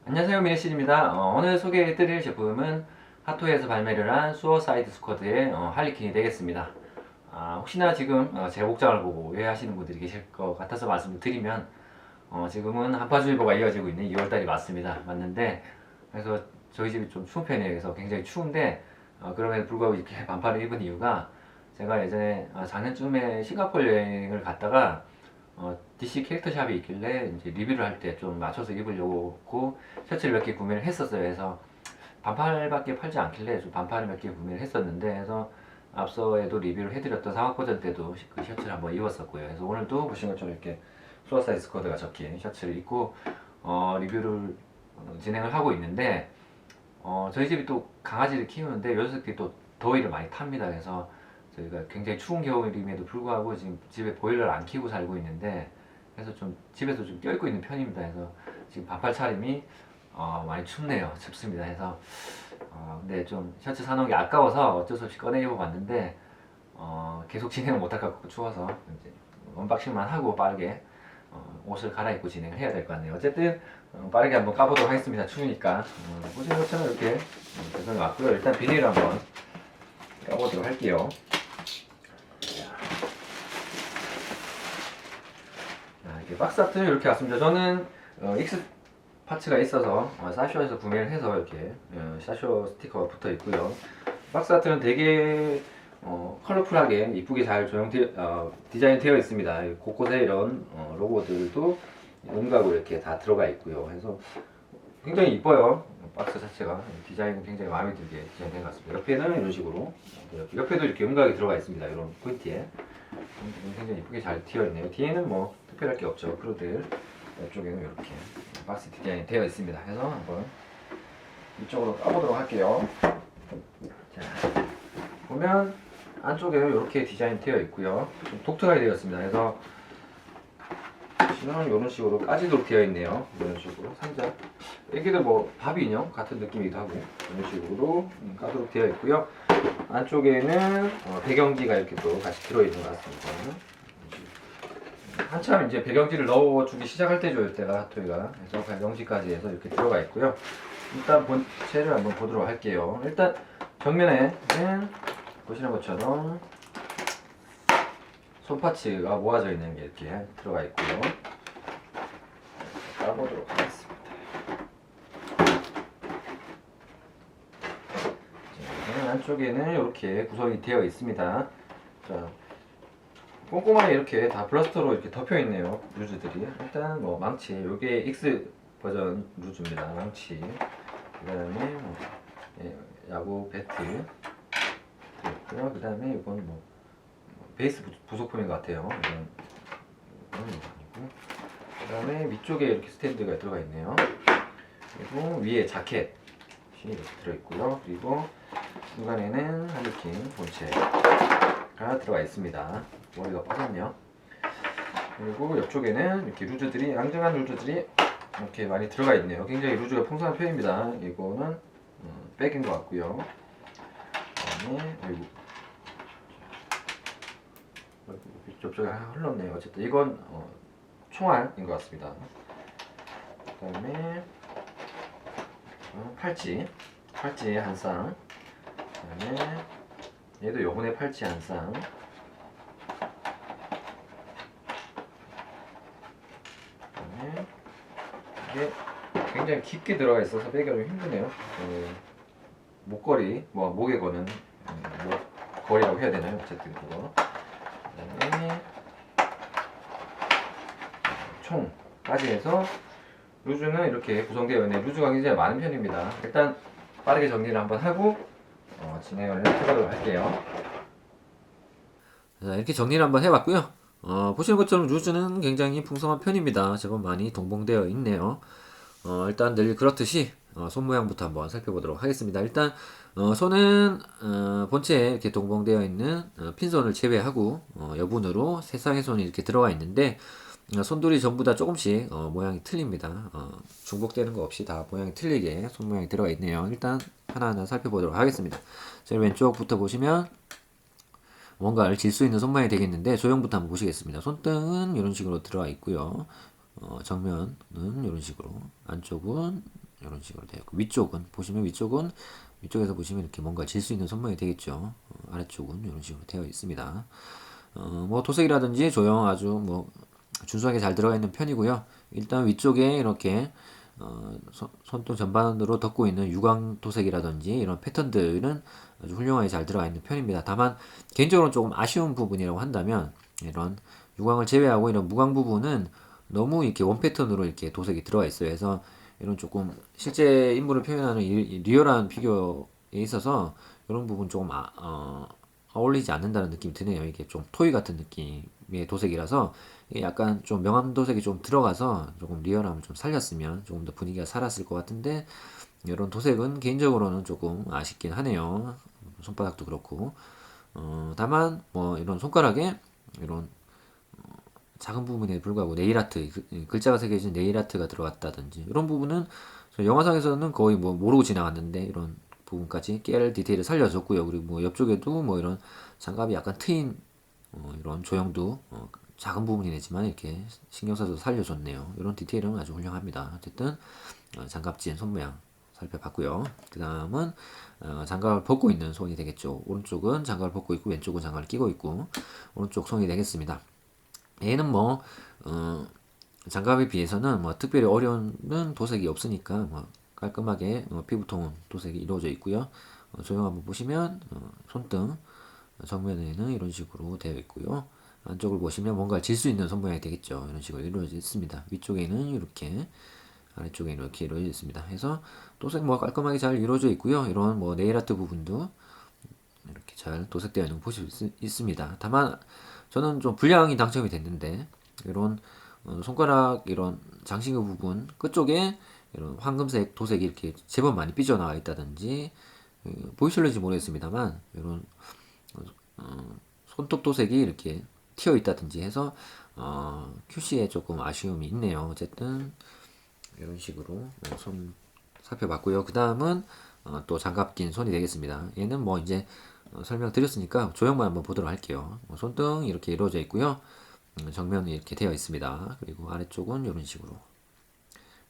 안녕하세요, 미네실입니다. 오늘 소개해드릴 제품은 핫토이에서 발매를 한 수어사이드 스쿼드의 할리퀸이 되겠습니다. 혹시나 지금 제 목장을 보고 오해하시는 분들이 계실 것 같아서 말씀을 드리면 지금은 한파주의보가 이어지고 있는 2월달이 맞습니다. 맞는데 그래서 저희 집이 좀 추운 편이에요. 그래서 굉장히 추운데 그럼에도 불구하고 이렇게 반팔을 입은 이유가 제가 예전에 작년쯤에 싱가포르 여행을 갔다가 DC 캐릭터 샵이 있길래 이제 리뷰를 할 때 좀 맞춰서 입으려고 셔츠를 몇 개 구매를 했었어요. 그래서 반팔밖에 팔지 않길래 좀 반팔을 몇 개 구매를 했었는데 그래서 앞서에도 리뷰를 해드렸던 상업 버전 때도 그 셔츠를 한번 입었었고요. 그래서 오늘도 보신 것처럼 이렇게 플러사이즈 코드가 적힌 셔츠를 입고 리뷰를 진행을 하고 있는데 저희 집이 또 강아지를 키우는데 요 녀석들이 또 더위를 많이 탑니다. 그래서 저희가 굉장히 추운 겨울임에도 불구하고 지금 집에 보일러를 안 켜고 살고 있는데 그래서 좀 집에서 좀 껴입고 있는 편입니다. 그래서 지금 반팔 차림이 많이 춥네요. 춥습니다. 그래서 근데 좀 셔츠 사놓은 게 아까워서 어쩔 수 없이 꺼내 입어봤는데 계속 진행을 못할 것 같고 추워서 이제 언박싱만 하고 빠르게 옷을 갈아입고 진행을 해야 될 것 같네요. 어쨌든 빠르게 한번 까보도록 하겠습니다. 추우니까 보시는 것처럼 이렇게 배송이 왔고요. 일단 비닐을 한번 까보도록 할게요. 이렇게 박스 아트는 이렇게 왔습니다. 저는 X 파츠가 있어서 사쇼에서 구매를 해서 이렇게 사쇼 스티커가 붙어 있고요. 박스 아트는 되게 컬러풀하게 이쁘게 잘 디자인 되어 있습니다. 곳곳에 이런 로고들도 음각으로 이렇게 다 들어가 있고요. 그래서 굉장히 이뻐요. 박스 자체가 디자인은 굉장히 마음에 들게 디자인된 것 같습니다. 옆에는 이런 식으로 옆에도 이렇게 음각이 들어가 있습니다. 이런 포인트에 굉장히 이쁘게 잘 되어 있네요. 뒤에는 뭐 특별할 게 없죠. 크루들 이쪽에는 이렇게 박스 디자인이 되어 있습니다. 그래서 한번 이쪽으로 까보도록 할게요. 자, 보면 안쪽에 이렇게 디자인 되어 있고요. 좀 독특하게 되어 있습니다. 그래서 보시면 이런 식으로 까지도록 되어 있네요. 이런 식으로 상자. 여기도 뭐 바비 인형 같은 느낌이기도 하고 이런 식으로 까도록 되어 있고요. 안쪽에는 배경지가 이렇게 또 같이 들어있는 것 같습니다. 한참 이제 배경지를 넣어주기 시작할 때죠, 이때가 핫토이가. 그래서 배경지까지 해서 이렇게 들어가 있고요. 일단 본체를 한번 보도록 할게요. 일단 정면에는 보시는 것처럼 손파츠가 모아져 있는 게 이렇게 들어가 있고요. 까보도록 하겠습니다. 자, 안쪽에는 이렇게 구성이 되어 있습니다. 자, 꼼꼼하게 이렇게 다 플라스터로 이렇게 덮여 있네요. 루즈들이. 일단 뭐 망치, 요게 X 버전 루즈입니다. 망치. 그다음에 야구 배트 있고요. 그다음에 이건 뭐 베이스 부속품인 것 같아요. 이건 아니고. 그다음에 위쪽에 이렇게 스탠드가 들어가 있네요. 그리고 위에 자켓이 이렇게 들어 있고요. 그리고 중간에는 할리퀸 본체가 들어가 있습니다. 머리가 빠졌네요. 그리고 옆쪽에는 이렇게 루즈들이 앙증한 루즈들이 이렇게 많이 들어가 있네요. 굉장히 루즈가 풍성한 편입니다. 이거는 백인 것 같고요. 그다음에 옆쪽에 하나 흘렀네요. 어쨌든 이건 총알인 것 같습니다. 그 다음에 팔찌 한 쌍. 그 다음에 얘도 요번에 팔찌 한 쌍. 그다음에 이게 굉장히 깊게 들어가 있어서 빼기가 좀 힘드네요. 목걸이, 뭐 목에 거는 목걸이라고 해야 되나요? 어쨌든 그거. 그다음에 총까지 해서 루즈는 이렇게 구성되어 있는데 루즈가 굉장히 많은 편입니다. 일단 빠르게 정리를 한번 하고 진행을 해보도록 할게요. 자, 이렇게 정리를 한번 해봤고요. 보시는 것처럼 루즈는 굉장히 풍성한 편입니다. 제법 많이 동봉되어 있네요. 일단 늘 그렇듯이 손 모양부터 한번 살펴보도록 하겠습니다. 일단 손은 본체에 이렇게 동봉되어 있는 핀손을 제외하고 여분으로 세 쌍의 손이 이렇게 들어가 있는데 손들이 전부 다 조금씩 모양이 틀립니다. 중복되는 거 없이 다 모양이 틀리게 손 모양이 들어가 있네요. 일단 하나하나 살펴보도록 하겠습니다. 제일 왼쪽부터 보시면 뭔가를 질 수 있는 손 모양이 되겠는데 조형부터 한번 보시겠습니다. 손등은 이런 식으로 들어가 있고요. 정면은 이런 식으로, 안쪽은 이런 식으로 되어 있고, 위쪽은 보시면 위쪽에서 보시면 이렇게 뭔가 질 수 있는 손모양이 되겠죠. 아래쪽은 이런 식으로 되어 있습니다. 뭐 도색이라든지 조형 아주 뭐 준수하게 잘 들어가 있는 편이고요. 일단 위쪽에 이렇게 손등 전반으로 덮고 있는 유광 도색이라든지 이런 패턴들은 아주 훌륭하게 잘 들어가 있는 편입니다. 다만 개인적으로 조금 아쉬운 부분이라고 한다면, 이런 유광을 제외하고 이런 무광 부분은 너무 이렇게 원 패턴으로 이렇게 도색이 들어가 있어요. 그래서 이런 조금 실제 인물을 표현하는 리얼한 피규어에 있어서 이런 부분 조금 어울리지 않는다는 느낌이 드네요. 이게 좀 토이 같은 느낌의 도색이라서 약간 좀 명암 도색이 좀 들어가서 조금 리얼함을 좀 살렸으면 조금 더 분위기가 살았을 것 같은데, 이런 도색은 개인적으로는 조금 아쉽긴 하네요. 손바닥도 그렇고. 다만 뭐 이런 손가락에 이런 작은 부분에 불구하고 네일 아트, 글자가 새겨진 네일 아트가 들어갔다든지 이런 부분은 영화상에서는 거의 뭐 모르고 지나갔는데, 이런 부분까지 깨알 디테일을 살려줬고요. 그리고 뭐 옆쪽에도 뭐 이런 장갑이 약간 트인 이런 조형도 작은 부분이 되지만 이렇게 신경 써서 살려줬네요. 이런 디테일은 아주 훌륭합니다. 어쨌든 장갑진 손 모양 살펴봤고요. 그 다음은 장갑을 벗고 있는 손이 되겠죠. 오른쪽은 장갑을 벗고 있고 왼쪽은 장갑을 끼고 있고, 오른쪽 손이 되겠습니다. 얘는 뭐 장갑에 비해서는 뭐 특별히 어려운 도색이 없으니까 뭐 깔끔하게 피부톤 도색이 이루어져 있고요. 조형 한번 보시면 손등 정면에는 이런 식으로 되어 있고요. 안쪽을 보시면 뭔가 질 수 있는 손 모양이 되겠죠. 이런 식으로 이루어져 있습니다. 위쪽에는 이렇게, 아래쪽에는 이렇게 이루어져 있습니다. 해서 도색 뭐 깔끔하게 잘 이루어져 있고요. 이런 뭐 네일 아트 부분도 이렇게 잘 도색되어 있는 거 보실 수 있습니다. 다만 저는 좀 불량이 당첨이 됐는데, 이런 손가락 이런 장신구 부분 끝쪽에 이런 황금색 도색이 이렇게 제법 많이 삐져나와 있다든지, 보이실런지 모르겠습니다만 이런 손톱 도색이 이렇게 튀어 있다든지 해서 QC에 조금 아쉬움이 있네요. 어쨌든 이런 식으로 손 살펴봤고요. 그 다음은 또 장갑 낀 손이 되겠습니다. 얘는 뭐 이제 설명드렸으니까 조형만 한번 보도록 할게요. 손등 이렇게 이루어져 있고요. 정면이 이렇게 되어 있습니다. 그리고 아래쪽은 이런 식으로,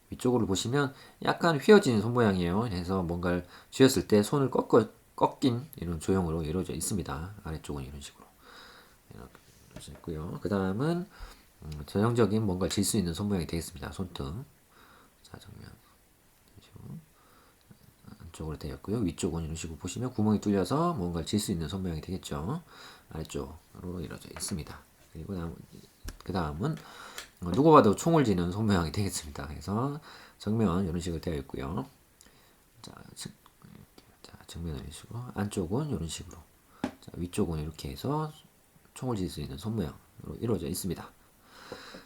위쪽으로 보시면 약간 휘어진 손 모양이에요. 그래서 뭔가를 쥐었을 때 손을 꺾인 이런 조형으로 이루어져 있습니다. 아래쪽은 이런 식으로 이렇게 이루어져 있고요. 그 다음은 전형적인 뭔가 질 수 있는 손 모양이 되겠습니다. 손등. 자, 정면 안쪽으로 되어 있고요. 위쪽은 이런 식으로 보시면 구멍이 뚫려서 뭔가를 질 수 있는 손 모양이 되겠죠. 아래쪽으로 이루어져 있습니다. 그리고 그 다음은 누구 봐도 총을 쥐는 손 모양이 되겠습니다. 그래서 정면 이런 식으로 되어 있고요. 자, 정면은 이런 식으로, 안쪽은 이런 식으로, 자, 위쪽은 이렇게 해서 총을 쥘 수 있는 손 모양으로 이루어져 있습니다.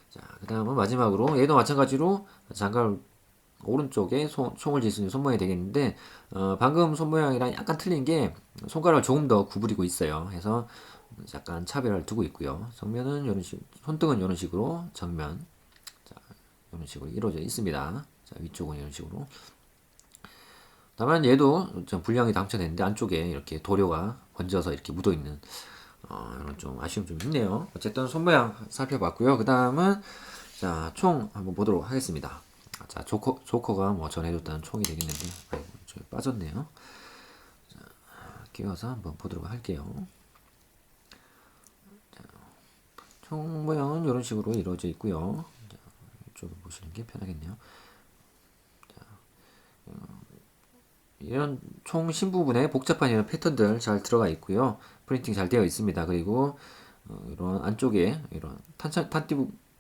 자, 그 다음은 마지막으로 얘도 마찬가지로 장갑을 오른쪽에 총을 쥘 수 있는 손 모양이 되겠는데, 방금 손 모양이랑 약간 틀린 게 손가락을 조금 더 구부리고 있어요. 그래서 약간 차별을 두고 있고요. 정면은 이런 식, 손등은 이런 식으로, 정면 자, 이런 식으로 이루어져 있습니다. 자, 위쪽은 이런 식으로. 다만 얘도 좀 불량이 당첨됐는데 안쪽에 이렇게 도료가 번져서 이렇게 묻어 있는 이런 좀 아쉬움 좀 있네요. 어쨌든 손 모양 살펴봤고요. 그 다음은 자, 총 한번 보도록 하겠습니다. 자, 조커가 뭐 전해줬다는 총이 되겠는데, 아이고, 저기 빠졌네요. 자, 끼워서 한번 보도록 할게요. 자, 총 모양은 이런 식으로 이루어져 있고요. 자, 이쪽을 보시는 게 편하겠네요. 자, 이런 총 신부분에 복잡한 이런 패턴들 잘 들어가 있고요. 프린팅 잘 되어 있습니다. 그리고 이런 안쪽에 이런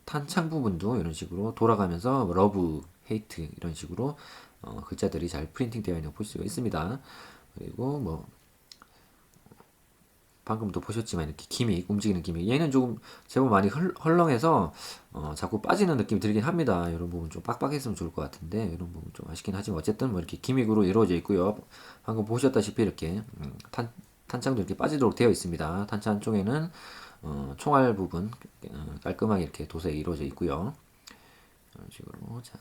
탄창 부분도 이런 식으로 돌아가면서 러브, 헤이트 이런 식으로 글자들이 잘 프린팅 되어 있는 걸 볼 수가 있습니다. 그리고 뭐 방금도 보셨지만 이렇게 기믹, 움직이는 기믹, 얘는 조금 제법 많이 헐렁해서 자꾸 빠지는 느낌이 들긴 합니다. 이런 부분 좀 빡빡했으면 좋을 것 같은데, 이런 부분 좀 아쉽긴 하지만 어쨌든 뭐 이렇게 기믹으로 이루어져 있고요. 방금 보셨다시피 이렇게 탄창도 이렇게 빠지도록 되어 있습니다. 탄창 쪽에는 총알 부분 깔끔하게 이렇게 도색이 이루어져 있고요. 이런 식으로 자,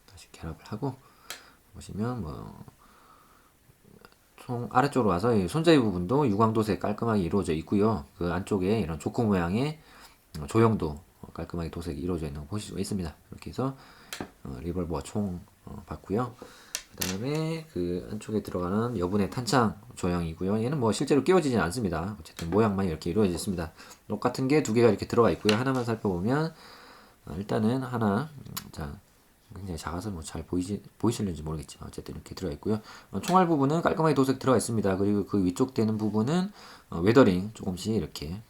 다시 결합을 하고 보시면 뭐 총 아래쪽으로 와서 이 손잡이 부분도 유광도색 깔끔하게 이루어져 있고요. 그 안쪽에 이런 조커 모양의 조형도 깔끔하게 도색이 이루어져 있는 거 보실 수가 있습니다. 이렇게 해서 리볼버 총 봤고요. 그 다음에 그 안쪽에 들어가는 여분의 탄창 조형이고요. 얘는 뭐 실제로 끼워지진 않습니다. 어쨌든 모양만 이렇게 이루어져 있습니다. 똑같은 게 두 개가 이렇게 들어가 있고요. 하나만 살펴보면 일단은 하나 자 굉장히 작아서 뭐 잘 보이실는지 모르겠지만 어쨌든 이렇게 들어가 있고요. 총알 부분은 깔끔하게 도색 들어가 있습니다. 그리고 그 위쪽 되는 부분은 웨더링 조금씩 이렇게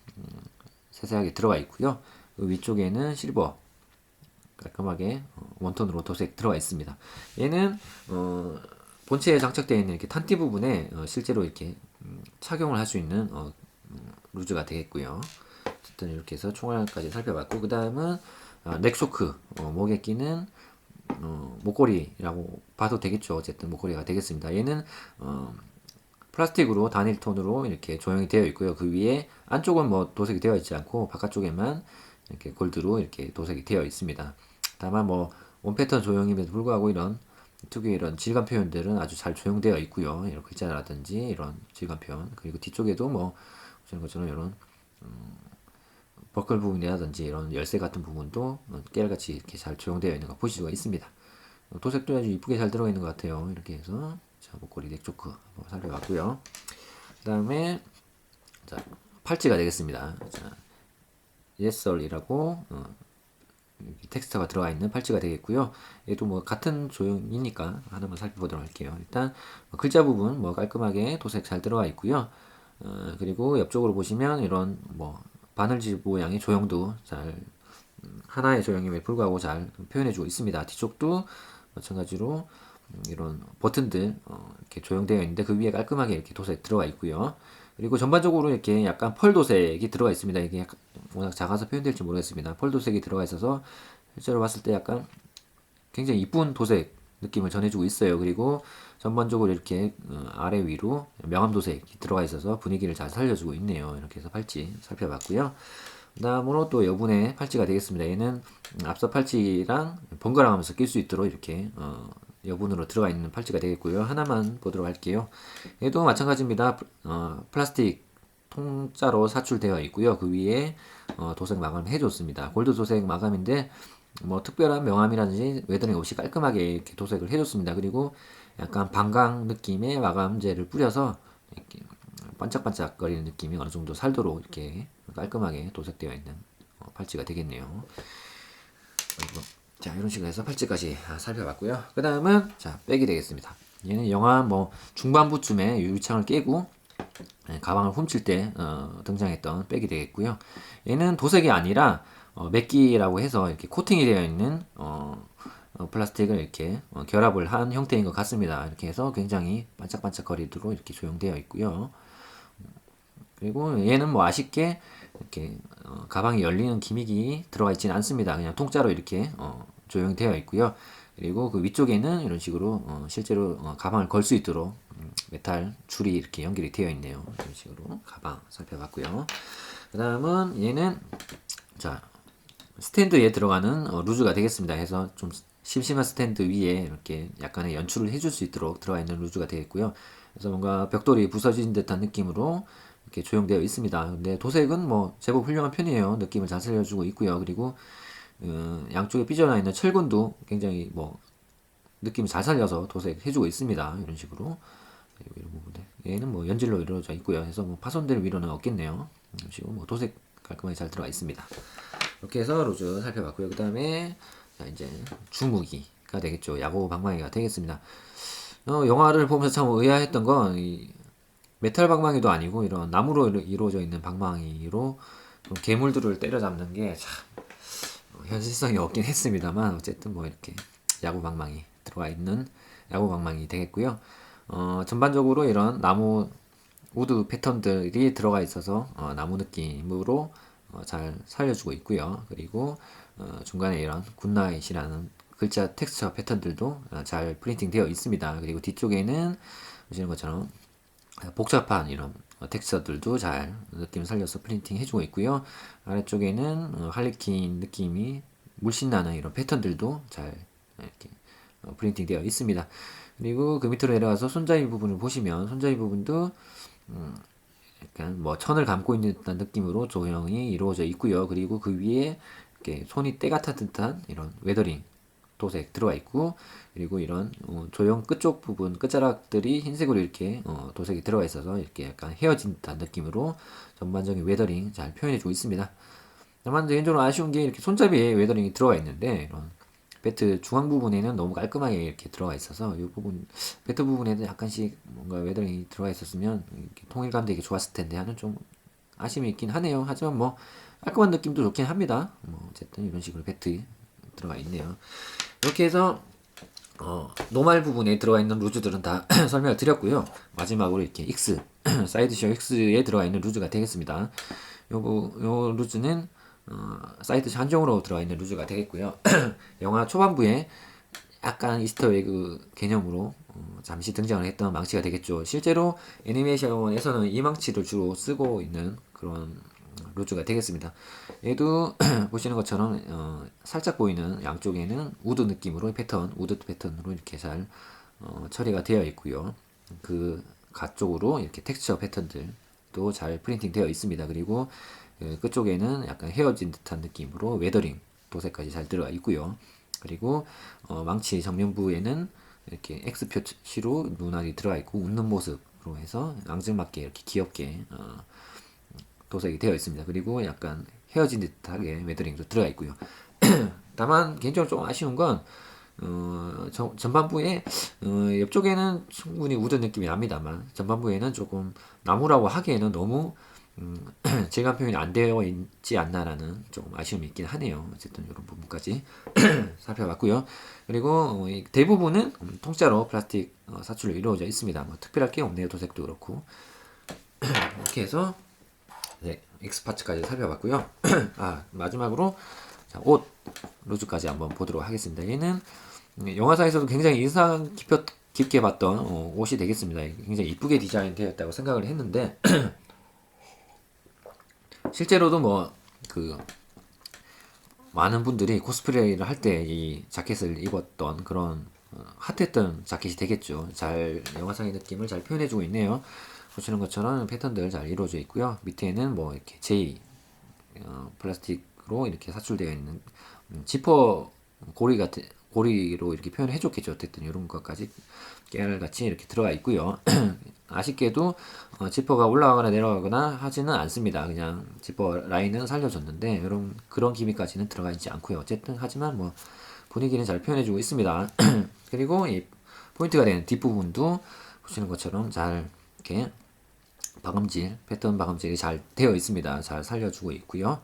세세하게 들어가 있고요. 그 위쪽에는 실버 깔끔하게 원톤으로 도색 들어가 있습니다. 얘는 본체에 장착되어 있는 이렇게 탄티 부분에 실제로 이렇게 착용을 할 수 있는 루즈가 되겠고요. 어쨌든 이렇게 해서 총알까지 살펴봤고, 그 다음은 넥쇼크 목에 끼는 목걸이라고 봐도 되겠죠. 어쨌든 목걸이가 되겠습니다. 얘는 플라스틱으로 단일 톤으로 이렇게 조형이 되어 있고요. 그 위에 안쪽은 뭐 도색이 되어 있지 않고 바깥쪽에만 이렇게 골드로 이렇게 도색이 되어 있습니다. 다만 뭐 원패턴 조형임에도 불구하고 이런 특유의 이런 질감 표현들은 아주 잘 조형되어 있고요. 이런 글자라든지 이런 질감 표현, 그리고 뒤쪽에도 뭐 보시는 것처럼 이런 버클 부분이라든지 이런 열쇠 같은 부분도 깨알같이 이렇게 잘 조형되어 있는 거 보실 수가 있습니다. 도색도 아주 이쁘게 잘 들어가 있는 것 같아요. 이렇게 해서 자, 목걸이 넥초크 한번 살펴봤고요. 그 다음에 자, 팔찌가 되겠습니다. 자, 예썰이라고 텍스트가 들어가 있는 팔찌가 되겠고요. 얘도 뭐 같은 조형이니까 하나만 살펴보도록 할게요. 일단 글자 부분 뭐 깔끔하게 도색 잘 들어가 있고요. 그리고 옆쪽으로 보시면 이런 뭐 바늘집 모양의 조형도 잘 하나의 조형임에 불구하고 잘 표현해주고 있습니다. 뒤쪽도 마찬가지로 이런 버튼들 이렇게 조형되어 있는데 그 위에 깔끔하게 이렇게 도색 들어가 있고요. 그리고 전반적으로 이렇게 약간 펄 도색이 들어가 있습니다. 이게 약간 워낙 작아서 표현될지 모르겠습니다. 펄 도색이 들어가 있어서 실제로 봤을 때 약간 굉장히 이쁜 도색 느낌을 전해주고 있어요. 그리고 전반적으로 이렇게 아래 위로 명암 도색이 들어가 있어서 분위기를 잘 살려주고 있네요. 이렇게 해서 팔찌 살펴봤고요. 그 다음으로 또 여분의 팔찌가 되겠습니다. 얘는 앞서 팔찌랑 번갈아 가면서 낄 수 있도록 이렇게 여분으로 들어가 있는 팔찌가 되겠고요. 하나만 보도록 할게요. 얘도 마찬가지입니다. 플라스틱 통짜로 사출되어 있고요. 그 위에 도색 마감을 해줬습니다. 골드 도색 마감인데 뭐 특별한 명암이라든지 웨더링 없이 깔끔하게 이렇게 도색을 해줬습니다. 그리고 약간 방광 느낌의 마감제를 뿌려서 이렇게 반짝반짝거리는 느낌이 어느 정도 살도록 이렇게 깔끔하게 도색되어 있는 팔찌가 되겠네요. 그리고 자, 이런 식으로 해서 팔찌까지 살펴봤고요. 그 다음은 자, 백이 되겠습니다. 얘는 영화 뭐 중반부쯤에 유리창을 깨고 가방을 훔칠 때 등장했던 백이 되겠고요. 얘는 도색이 아니라 맥기라고 해서 이렇게 코팅이 되어 있는 플라스틱을 이렇게 결합을 한 형태인 것 같습니다. 이렇게 해서 굉장히 반짝반짝거리도록 이렇게 조형되어 있고요. 그리고 얘는 뭐 아쉽게 이렇게 가방이 열리는 기믹이 들어가 있지는 않습니다. 그냥 통짜로 이렇게 조형되어 있고요. 그리고 그 위쪽에는 이런 식으로 실제로 가방을 걸 수 있도록 메탈 줄이 이렇게 연결이 되어 있네요. 이런 식으로 가방 살펴봤고요. 그 다음은 얘는 자 스탠드에 들어가는 루즈가 되겠습니다. 해서 좀 심심한 스탠드 위에 이렇게 약간의 연출을 해줄 수 있도록 들어가 있는 루즈가 되겠고요. 그래서 뭔가 벽돌이 부서진 듯한 느낌으로 이렇게 조형되어 있습니다. 근데 도색은 뭐 제법 훌륭한 편이에요. 느낌을 잘 살려주고 있고요. 그리고 양쪽에 삐져나 있는 철근도 굉장히 뭐 느낌을 잘 살려서 도색해주고 있습니다. 이런 식으로. 그리고 이런 부분들. 얘는 뭐 연질로 이루어져 있고요. 그래서 뭐 파손될 위로는 없겠네요. 이런 식으로 뭐 도색 깔끔하게 잘 들어가 있습니다. 이렇게 해서 로즈 살펴봤고요. 그 다음에 이제 주무기가 되겠죠. 야구 방망이가 되겠습니다. 영화를 보면서 참 의아했던 건 메탈 방망이도 아니고 이런 나무로 이루어져 있는 방망이로 괴물들을 때려잡는 게 참 현실성이 없긴 했습니다만 어쨌든 뭐 이렇게 야구 방망이 들어가 있는 야구 방망이 되겠고요. 전반적으로 이런 나무 우드 패턴들이 들어가 있어서 나무 느낌으로 잘 살려주고 있고요. 그리고 중간에 이런 굿나잇이라는 글자 텍스처 패턴들도 잘 프린팅 되어 있습니다. 그리고 뒤쪽에는 보시는 것처럼 복잡한 이런 텍스처들도 잘 느낌을 살려서 프린팅 해주고 있고요. 아래쪽에는 할리퀸 느낌이 물씬 나는 이런 패턴들도 잘 이렇게 프린팅 되어 있습니다. 그리고 그 밑으로 내려가서 손잡이 부분을 보시면 손잡이 부분도 약간 뭐 천을 감고 있는 듯한 느낌으로 조형이 이루어져 있고요. 그리고 그 위에 이렇게 손이 때 같은 듯한 이런 웨더링 도색 들어가 있고, 그리고 이런 조형 끝쪽 부분 끝자락들이 흰색으로 이렇게 도색이 들어가 있어서 이렇게 약간 헤어진 듯한 느낌으로 전반적인 웨더링 잘 표현해주고 있습니다. 다만 개인적으로 아쉬운 게 이렇게 손잡이에 웨더링이 들어가 있는데, 이런 배트 중앙 부분에는 너무 깔끔하게 이렇게 들어가 있어서 이 부분 배트 부분에도 약간씩 뭔가 웨더링이 들어가 있었으면 이렇게 통일감 되게 좋았을 텐데 하는 좀 아쉬움이 있긴 하네요. 하지만 뭐 깔끔한 느낌도 좋긴 합니다. 뭐 어쨌든 이런 식으로 배트 들어가 있네요. 이렇게 해서 노말 부분에 들어가 있는 루즈들은 다 설명을 드렸고요. 마지막으로 이렇게 X 사이드쇼 X에 들어가 있는 루즈가 되겠습니다. 요 루즈는 사이드쇼 한정으로 들어가 있는 루즈가 되겠고요. 영화 초반부에 약간 이스터에그 개념으로 잠시 등장을 했던 망치가 되겠죠. 실제로 애니메이션에서는 이 망치를 주로 쓰고 있는 그런 루즈가 되겠습니다. 얘도 보시는 것처럼 살짝 보이는 양쪽에는 우드 느낌으로 패턴, 우드 패턴으로 이렇게 잘 처리가 되어 있고요. 그 가쪽으로 이렇게 텍스처 패턴들도 잘 프린팅 되어 있습니다. 그리고 끝쪽에는 약간 헤어진 듯한 느낌으로 웨더링 도색까지 잘 들어가 있고요. 그리고 망치 정면부에는 이렇게 X 표시로 눈알이 들어가 있고 웃는 모습으로 해서 앙증맞게 이렇게 귀엽게 도색이 되어 있습니다. 그리고 약간 헤어진 듯하게 웨더링도 들어가 있고요. 다만 개인적으로 좀 아쉬운 건 전반부에 옆쪽에는 충분히 우드 느낌이 납니다만 전반부에는 조금 나무라고 하기에는 너무 질감 표현이 안 되어 있지 않나라는 좀 아쉬움이 있긴 하네요. 어쨌든 이런 부분까지 살펴봤고요. 그리고 대부분은 통짜로 플라스틱 사출로 이루어져 있습니다. 뭐 특별할 게 없네요. 도색도 그렇고 이렇게 해서 네, X파츠까지 살펴봤고요. 마지막으로 자, 옷 루즈까지 한번 보도록 하겠습니다. 얘는 영화사에서도 굉장히 인상 깊게 봤던 옷이 되겠습니다. 굉장히 이쁘게 디자인 되었다고 생각을 했는데 실제로도 뭐 그 많은 분들이 코스프레를 할 때 이 자켓을 입었던 그런 핫했던 자켓이 되겠죠. 잘 영화상의 느낌을 잘 표현해주고 있네요. 보시는 것처럼 패턴들 잘 이루어져 있고요. 밑에는 뭐 이렇게 J 플라스틱으로 이렇게 사출되어 있는 지퍼 고리 같은 고리로 이렇게 표현을 해줬겠죠. 어쨌든 이런 것까지 깨알같이 이렇게 들어가 있고요. 아쉽게도 지퍼가 올라가거나 내려가거나 하지는 않습니다. 그냥 지퍼 라인은 살려줬는데 이런 그런 기미까지는 들어가 있지 않고요. 어쨌든 하지만 뭐 분위기는 잘 표현해주고 있습니다. 그리고 이 포인트가 되는 뒷부분도 보시는 것처럼 잘 이렇게 박음질 패턴 박음질이 잘 되어 있습니다. 잘 살려주고 있고요.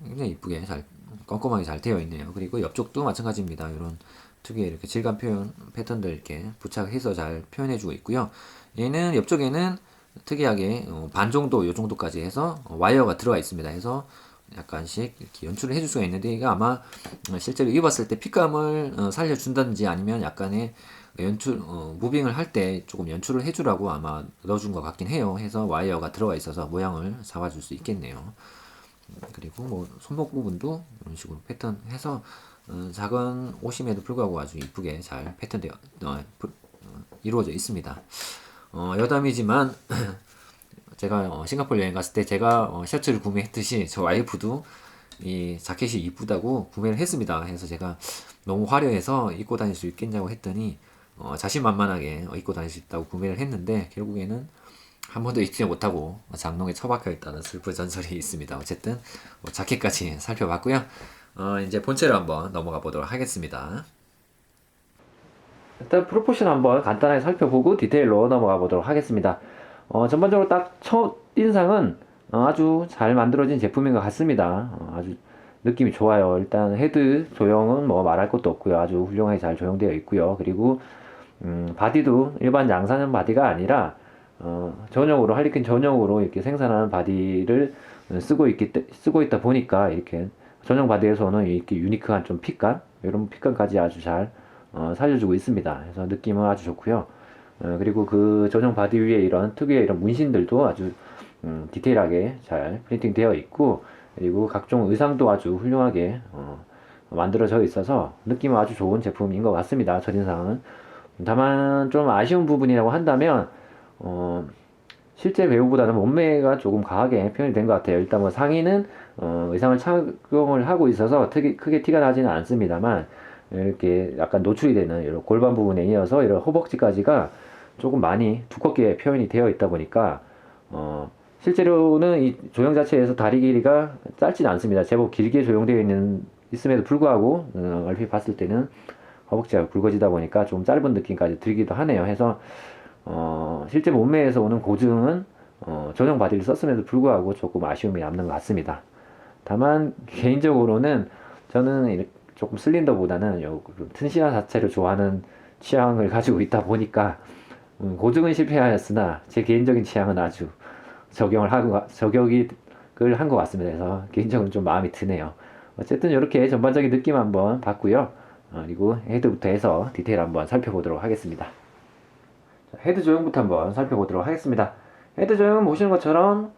굉장히 이쁘게 잘 꼼꼼하게 잘 되어 있네요. 그리고 옆쪽도 마찬가지입니다. 이런 특유의 이렇게 질감 표현 패턴들 이렇게 부착해서 잘 표현해주고 있고요. 얘는 옆쪽에는 특이하게 반 정도 요 정도까지 해서 와이어가 들어가 있습니다. 해서 약간씩 이렇게 연출을 해줄 수가 있는데 이게 아마 실제로 입었을 때 핏감을 살려준다든지 아니면 약간의 연출 무빙을 할 때 조금 연출을 해주라고 아마 넣어준 것 같긴 해요. 해서 와이어가 들어가 있어서 모양을 잡아줄 수 있겠네요. 그리고 뭐 손목 부분도 이런 식으로 패턴 해서 작은 옷임에도 불구하고 아주 이쁘게 잘 패턴되어 이루어져 있습니다. 여담이지만 제가 싱가포르 여행 갔을 때 제가 셔츠를 구매했듯이 저 와이프도 이 자켓이 이쁘다고 구매를 했습니다. 그래서 제가 너무 화려해서 입고 다닐 수 있겠냐고 했더니 자신만만하게 입고 다닐 수 있다고 구매를 했는데 결국에는 한 번도 입지 못하고 장롱에 처박혀 있다는 슬픈 전설이 있습니다. 어쨌든 자켓까지 살펴봤고요. 이제 본체로 한번 넘어가 보도록 하겠습니다. 일단 프로포션 한번 간단하게 살펴보고 디테일로 넘어가 보도록 하겠습니다. 전반적으로 딱 첫 인상은 아주 잘 만들어진 제품인 것 같습니다. 아주 느낌이 좋아요. 일단 헤드 조형은 뭐 말할 것도 없고요. 아주 훌륭하게 잘 조형되어 있고요. 그리고 바디도 일반 양산형 바디가 아니라 전용으로 할리퀸 전용으로 이렇게 생산하는 바디를 쓰고 있다 보니까 이렇게 전용 바디에서는 이렇게 유니크한 좀 핏감 이런 핏감까지 아주 잘 살려주고 있습니다. 그래서 느낌은 아주 좋고요. 그리고 그 전용 바디 위에 이런 특유의 이런 문신들도 아주 디테일하게 잘 프린팅 되어 있고 그리고 각종 의상도 아주 훌륭하게 만들어져 있어서 느낌은 아주 좋은 제품인 것 같습니다. 첫인상은. 다만 좀 아쉬운 부분이라고 한다면 실제 배우보다는 몸매가 조금 강하게 표현이 된 것 같아요. 일단 뭐 상의는 의상을 착용을 하고 있어서 크게 티가 나지는 않습니다만 이렇게 약간 노출이 되는 이런 골반 부분에 이어서 이런 허벅지까지가 조금 많이 두껍게 표현이 되어 있다 보니까 실제로는 이 조형 자체에서 다리 길이가 짧진 않습니다. 제법 길게 조형되어 있음에도 불구하고 얼핏 봤을 때는 허벅지가 굵어지다 보니까 좀 짧은 느낌까지 들기도 하네요. 해서 실제 몸매에서 오는 고증은 전용 바디를 썼음에도 불구하고 조금 아쉬움이 남는 것 같습니다. 다만 개인적으로는 저는 조금 슬린더보다는 요 튼실한 자체를 좋아하는 취향을 가지고 있다 보니까 고증은 실패하였으나 제 개인적인 취향은 아주 적용을 한 것 같습니다. 그래서 개인적으로 좀 마음이 드네요. 어쨌든 이렇게 전반적인 느낌 한번 봤고요. 그리고 헤드부터 해서 디테일 한번 살펴보도록 하겠습니다. 자, 헤드 조형부터 한번 살펴보도록 하겠습니다. 헤드 조형은 보시는 것처럼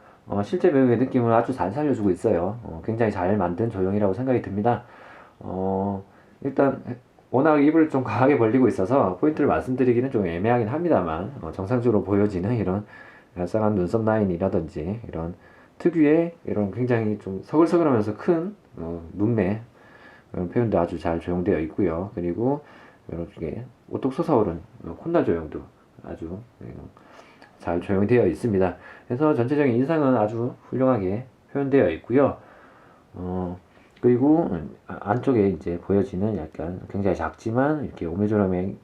실제 배우의 느낌을 아주 잘 살려주고 있어요. 굉장히 잘 만든 조형이라고 생각이 듭니다. 일단 워낙 입을 좀 강하게 벌리고 있어서 포인트를 말씀드리기는 좀 애매하긴 합니다만 정상적으로 보여지는 이런 얄쌍한 눈썹 라인이라든지 이런 특유의 이런 굉장히 좀 서글서글하면서 큰 눈매 이런 표현도 아주 잘 조형되어 있고요. 그리고 이렇게 오똑 솟아오른 콧날 조형도 아주 잘 조형되어 있습니다. 그래서 전체적인 인상은 아주 훌륭하게 표현되어 있고요. 그리고 안쪽에 이제 보여지는 약간 굉장히 작지만 이렇게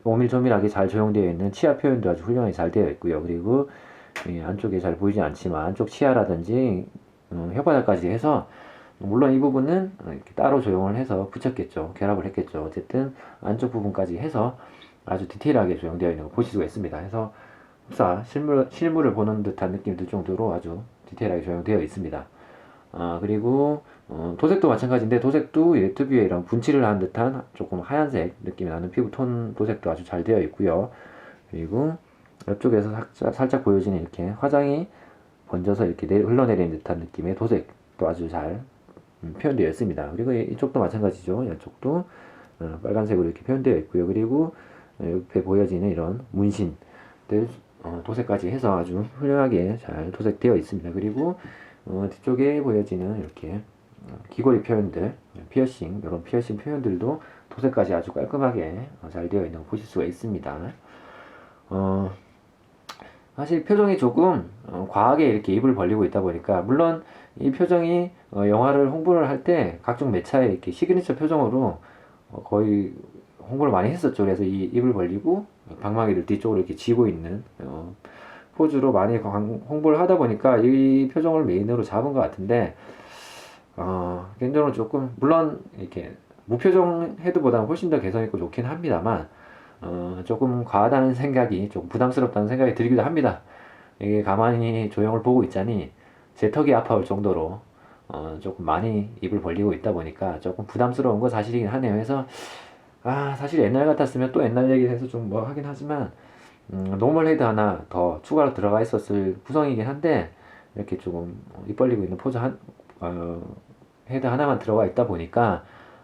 오밀조밀하게 잘 조형되어 있는 치아 표현도 아주 훌륭하게 잘 되어 있고요. 그리고 안쪽에 잘 보이지 않지만 안쪽 치아라든지 혓바닥까지 해서 물론 이 부분은 이렇게 따로 조형을 해서 붙였겠죠. 결합을 했겠죠. 어쨌든 안쪽 부분까지 해서 아주 디테일하게 조형되어 있는 걸 보실 수가 있습니다. 그래서 흡사 실물을 보는 듯한 느낌이 들 정도로 아주 디테일하게 조형되어 있습니다. 그리고 도색도 마찬가지인데 도색도 특유의 이런 분칠을 한 듯한 조금 하얀색 느낌이 나는 피부톤 도색도 아주 잘 되어 있고요. 그리고 옆쪽에서 살짝 보여지는 이렇게 화장이 번져서 이렇게 흘러내리는 듯한 느낌의 도색도 아주 잘 표현되어 있습니다. 그리고 이쪽도 마찬가지죠. 이쪽도 빨간색으로 이렇게 표현되어 있고요. 그리고 옆에 보여지는 이런 문신들 도색까지 해서 아주 훌륭하게 잘 도색되어 있습니다. 그리고 뒤쪽에 보여지는 이렇게 귀걸이 표현들, 피어싱, 이런 피어싱 표현들도 도색까지 아주 깔끔하게 잘 되어 있는 거 보실 수가 있습니다. 사실 표정이 조금 과하게 이렇게 입을 벌리고 있다 보니까 물론 이 표정이 영화를 홍보를 할 때 각종 매체에 이렇게 시그니처 표정으로 거의 홍보를 많이 했었죠. 그래서 이 입을 벌리고 방망이를 뒤쪽으로 이렇게 쥐고 있는 포즈로 많이 홍보를 하다 보니까 이 표정을 메인으로 잡은 것 같은데 개인적으로 조금 물론 이렇게 무표정 헤드보다는 훨씬 더 개성 있고 좋긴 합니다만 조금 과하다는 생각이 조금 부담스럽다는 생각이 들기도 합니다. 이게 가만히 조형을 보고 있자니 제 턱이 아파올 정도로 조금 많이 입을 벌리고 있다 보니까 조금 부담스러운 건 사실이긴 하네요. 그래서 사실 옛날 같았으면 또 옛날 얘기를 해서 좀 뭐 하긴 하지만 노멀 헤드 하나 더 추가로 들어가 있었을 구성이긴 한데 이렇게 조금 입 벌리고 있는 포즈 헤드 하나만 들어가 있다 보니까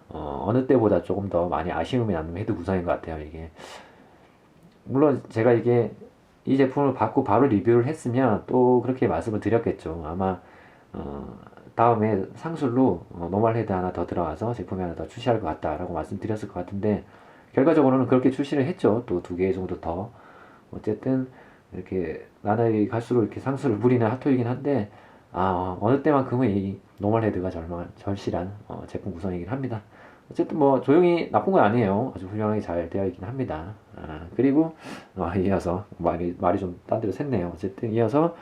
어느 때보다 조금 더 많이 아쉬움이 남는 헤드 구성인 것 같아요. 이게 물론 제가 이 제품을 받고 바로 리뷰를 했으면 또 그렇게 말씀을 드렸겠죠. 아마 다음에 상술로 노멀 헤드 하나 더 들어가서 제품이 하나 더 출시할 것 같다라고 말씀드렸을 것 같은데 결과적으로는 그렇게 출시를 했죠. 또 2개 정도 더. 어쨌든 이렇게 나날이 갈수록 이렇게 상술을 부리는 핫토이긴 한데 어느 때만큼은 이 노멀 헤드가 절실한 제품 구성이긴 합니다. 어쨌든 뭐 조용히 나쁜 건 아니에요. 아주 훌륭하게 잘 되어 있긴 합니다. 그리고 이어서 말이 좀 딴 데로 샜네요. 어쨌든 이어서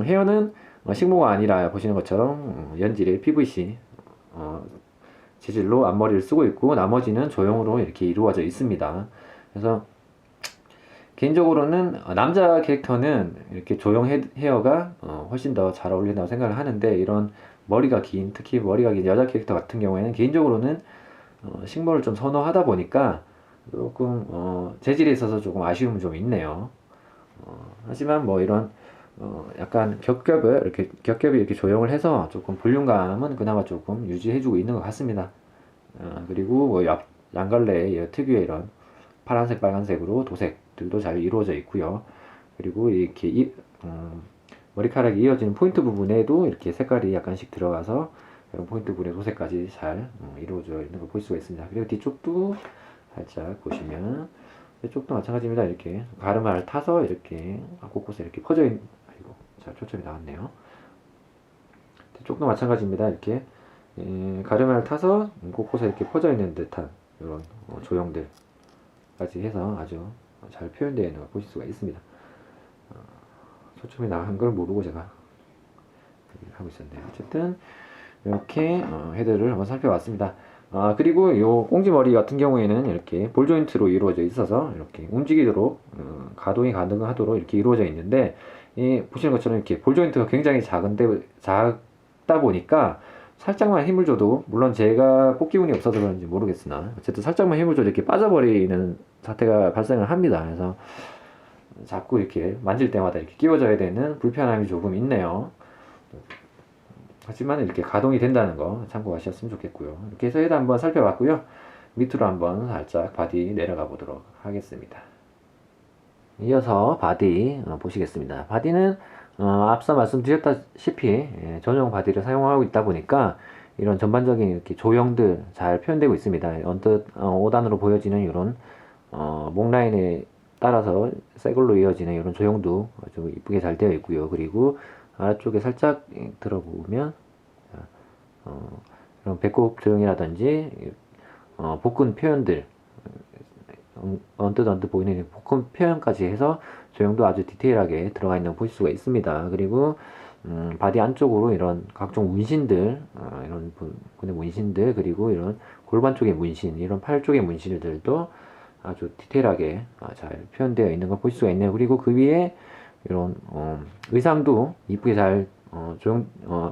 헤어는 식모가 아니라 보시는 것처럼 연질의 PVC 재질로 앞머리를 쓰고 있고 나머지는 조형으로 이렇게 이루어져 있습니다. 그래서 개인적으로는 남자 캐릭터는 이렇게 조형 헤어가 훨씬 더 잘 어울린다고 생각을 하는데 이런 머리가 긴 특히 머리가 긴 여자 캐릭터 같은 경우에는 개인적으로는 식모를 좀 선호하다 보니까 조금 재질에 있어서 조금 아쉬움이 좀 있네요. 하지만 뭐 이런 약간 겹겹이 이렇게 조형을 해서 조금 볼륨감은 그나마 조금 유지해주고 있는 것 같습니다. 그리고 뭐 양갈래의 특유의 이런 파란색, 빨간색으로 도색들도 잘 이루어져 있고요. 그리고 이렇게 머리카락이 이어지는 포인트 부분에도 이렇게 색깔이 약간씩 들어가서 이런 포인트 불의 소재까지 잘 이루어져 있는 걸 볼 수가 있습니다. 그리고 뒤쪽도 살짝 보시면 이쪽도 마찬가지입니다. 이렇게 가르마를 타서 이렇게 곳곳에 이렇게 퍼져 있는, 아이고, 자, 초점이 나왔네요. 뒤쪽도 마찬가지입니다. 이렇게 가르마를 타서 곳곳에 이렇게 퍼져 있는 듯한 이런 조형들까지 해서 아주 잘 표현되어 있는 걸 보실 수가 있습니다. 초점이 나간 걸 모르고 제가 하고 있었네요. 어쨌든 이렇게 헤드를 한번 살펴봤습니다. 그리고 요 꽁지머리 같은 경우에는 이렇게 볼 조인트로 이루어져 있어서 이렇게 움직이도록 가동이 가능하도록 이렇게 이루어져 있는데, 보시는 것처럼 이렇게 볼 조인트가 굉장히 작다 보니까 살짝만 힘을 줘도, 물론 제가 뽑기운이 없어서 그런지 모르겠으나 어쨌든 살짝만 힘을 줘도 이렇게 빠져버리는 사태가 발생을 합니다. 그래서 자꾸 이렇게 만질 때마다 이렇게 끼워져야 되는 불편함이 조금 있네요. 하지만 이렇게 가동이 된다는 거 참고하셨으면 좋겠고요. 이렇게 해서 헤드 한번 살펴봤고요. 밑으로 한번 살짝 바디 내려가 보도록 하겠습니다. 이어서 바디 보시겠습니다. 바디는 앞서 말씀드렸다시피 전용 바디를 사용하고 있다 보니까 이런 전반적인 이렇게 조형들 잘 표현되고 있습니다. 언뜻 5단으로 보여지는 이런 목 라인에 따라서 새걸로 이어지는 이런 조형도 좀 이쁘게 잘 되어 있고요. 그리고 아래쪽에 살짝 들어보면 이런 배꼽 조형이라든지 복근 표현들, 언뜻 보이는 복근 표현까지 해서 조형도 아주 디테일하게 들어가 있는 걸 보실 수가 있습니다. 그리고 바디 안쪽으로 이런 각종 문신들, 이런 분의 문신들, 그리고 이런 골반 쪽의 문신, 이런 팔 쪽의 문신들도 아주 디테일하게 잘 표현되어 있는 걸 보실 수가 있네요. 그리고 그 위에 이런 의상도 이쁘게 잘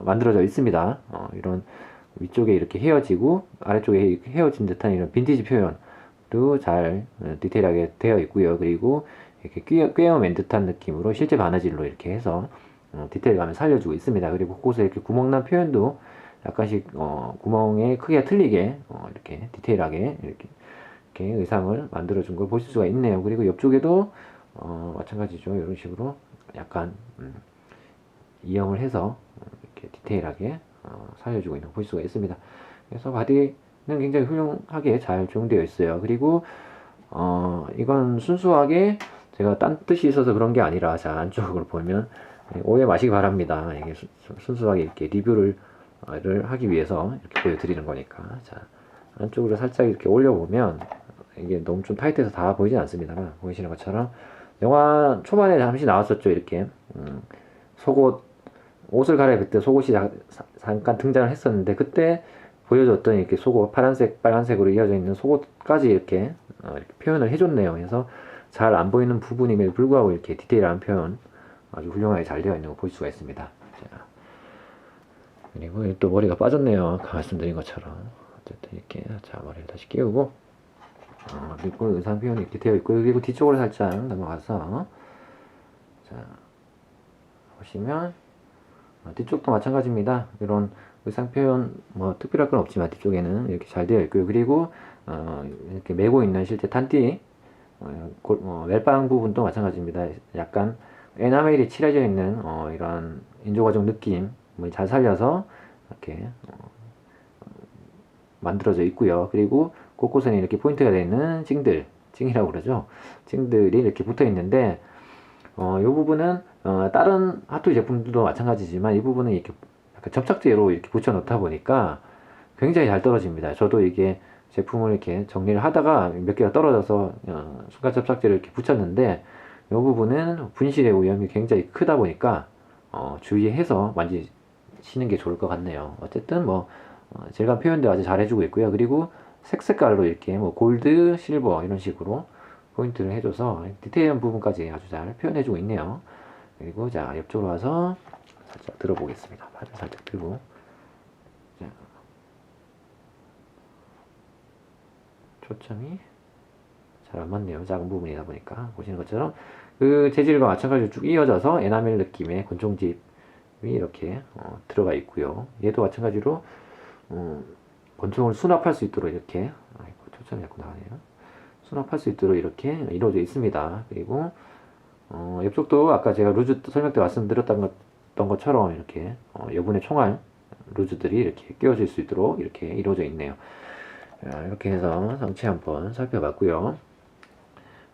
만들어져 있습니다. 이런 위쪽에 이렇게 헤어지고 아래쪽에 이렇게 헤어진 듯한 이런 빈티지 표현도 잘 디테일하게 되어 있고요. 그리고 이렇게 꿰어맨 듯한 느낌으로 실제 바느질로 이렇게 해서 디테일감을 살려주고 있습니다. 그리고 곳곳에 이렇게 구멍난 표현도 약간씩 구멍의 크기가 틀리게 이렇게 디테일하게 이렇게 의상을 만들어준 걸 보실 수가 있네요. 그리고 옆쪽에도 마찬가지죠. 이런 식으로 약간 이용을 해서 이렇게 디테일하게 살려주고 있는 걸 볼 수가 있습니다. 그래서 바디는 굉장히 훌륭하게 잘 조정되어 있어요. 그리고 이건 순수하게 제가 딴 뜻이 있어서 그런 게 아니라, 자, 안쪽으로 보면 오해 마시기 바랍니다. 이게 순수하게 이렇게 리뷰를 하기 위해서 이렇게 보여드리는 거니까. 자, 안쪽으로 살짝 이렇게 올려보면 이게 너무 좀 타이트해서 다 보이진 않습니다만, 보이시는 것처럼 영화 초반에 잠시 나왔었죠. 이렇게 옷을 갈아입을 때 속옷이 잠깐 등장을 했었는데, 그때 보여줬던 이렇게 속옷, 파란색, 빨간색으로 이어져 있는 속옷까지 이렇게 표현을 해줬네요. 그래서 잘 안 보이는 부분임에도 불구하고 이렇게 디테일한 표현 아주 훌륭하게 잘 되어 있는 거 볼 수가 있습니다. 자, 그리고 또 머리가 빠졌네요. 아까 말씀드린 것처럼. 어쨌든 이렇게, 자, 머리를 다시 끼우고, 그리고 의상 표현이 이렇게 되어 있고, 그리고 뒤쪽으로 살짝 넘어가서, 자, 보시면 뒤쪽도 마찬가지입니다. 이런 의상 표현 뭐 특별할 건 없지만 뒤쪽에는 이렇게 잘 되어 있고요. 그리고 이렇게 메고 있는 실제 탄띠 멜빵 부분도 마찬가지입니다. 약간 에나멜이 칠해져 있는 이런 인조가죽 느낌 잘 살려서 이렇게 만들어져 있고요. 그리고 곳곳에는 이렇게 포인트가 되어 있는 찡이라고 그러죠. 찡들이 이렇게 붙어 있는데, 이 부분은 다른 핫토이 제품들도 마찬가지지만 이 부분은 이렇게 약간 접착제로 이렇게 붙여 놓다 보니까 굉장히 잘 떨어집니다. 저도 이게 제품을 이렇게 정리를 하다가 몇 개가 떨어져서 순간 접착제를 이렇게 붙였는데, 이 부분은 분실의 위험이 굉장히 크다 보니까 주의해서 만지시는 게 좋을 것 같네요. 어쨌든 뭐 질감 표현도 아주 잘 해주고 있고요. 그리고 색깔로 이렇게 뭐 골드, 실버 이런 식으로 포인트를 해줘서 디테일한 부분까지 아주 잘 표현해주고 있네요. 그리고 자, 옆쪽으로 와서 살짝 들어보겠습니다. 팔을 살짝 들고, 자, 초점이 잘 안 맞네요. 작은 부분이다 보니까. 보시는 것처럼 그 재질과 마찬가지로 쭉 이어져서 에나멜 느낌의 권총집이 이렇게 들어가 있고요. 얘도 마찬가지로 권총을 수납할 수 있도록 이렇게, 아이고, 초점이 자꾸 나가네요. 수납할 수 있도록 이렇게 이루어져 있습니다. 그리고 옆쪽도 아까 제가 루즈 설명 때 말씀드렸던 것처럼 이렇게 여분의 총알 루즈들이 이렇게 끼워질 수 있도록 이렇게 이루어져 있네요. 이렇게 해서 상체 한번 살펴봤고요.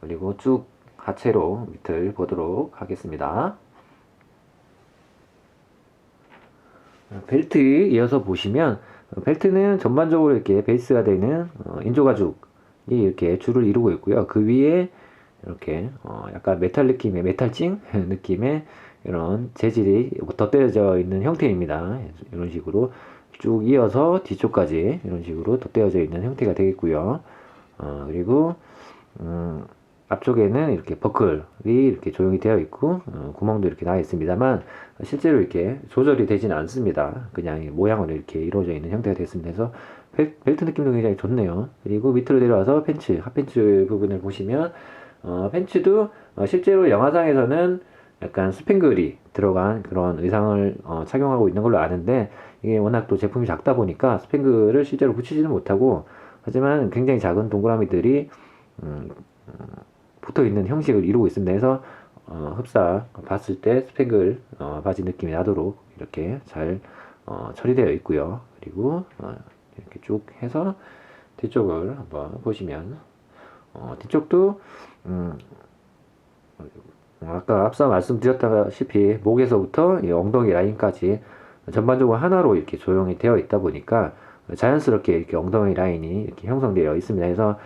그리고 쭉 하체로 밑을 보도록 하겠습니다. 벨트 이어서 보시면 벨트는 전반적으로 이렇게 베이스가 되는 인조 가죽이 이렇게 줄을 이루고 있고요. 그 위에 이렇게 약간 메탈 느낌의 메탈징 느낌의 이런 재질이 덧대어져 있는 형태입니다. 이런 식으로 쭉 이어서 뒤쪽까지 이런 식으로 덧대어져 있는 형태가 되겠고요. 그리고 앞쪽에는 이렇게 버클이 이렇게 조용히 되어 있고 구멍도 이렇게 나 있습니다만 실제로 이렇게 조절이 되지는 않습니다. 그냥 모양으로 이렇게 이루어져 있는 형태가 됐습니다. 그래서 벨트 느낌도 굉장히 좋네요. 그리고 밑으로 내려와서 팬츠, 핫팬츠 부분을 보시면 팬츠도 실제로 영화상에서는 약간 스팽글이 들어간 그런 의상을 착용하고 있는 걸로 아는데 이게 워낙 또 제품이 작다 보니까 스팽글을 실제로 붙이지는 못하고 하지만 굉장히 작은 동그라미들이 붙어 있는 형식을 이루고 있습니다. 그래서 흡사 봤을 때 스팽글 바지 느낌이 나도록 이렇게 잘 처리되어 있고요. 그리고 이렇게 쭉 해서 뒤쪽을 한번 보시면 뒤쪽도 아까 앞서 말씀드렸다시피 목에서부터 이 엉덩이 라인까지 전반적으로 하나로 이렇게 조형이 되어 있다 보니까 자연스럽게 이렇게 엉덩이 라인이 이렇게 형성되어 있습니다. 그래서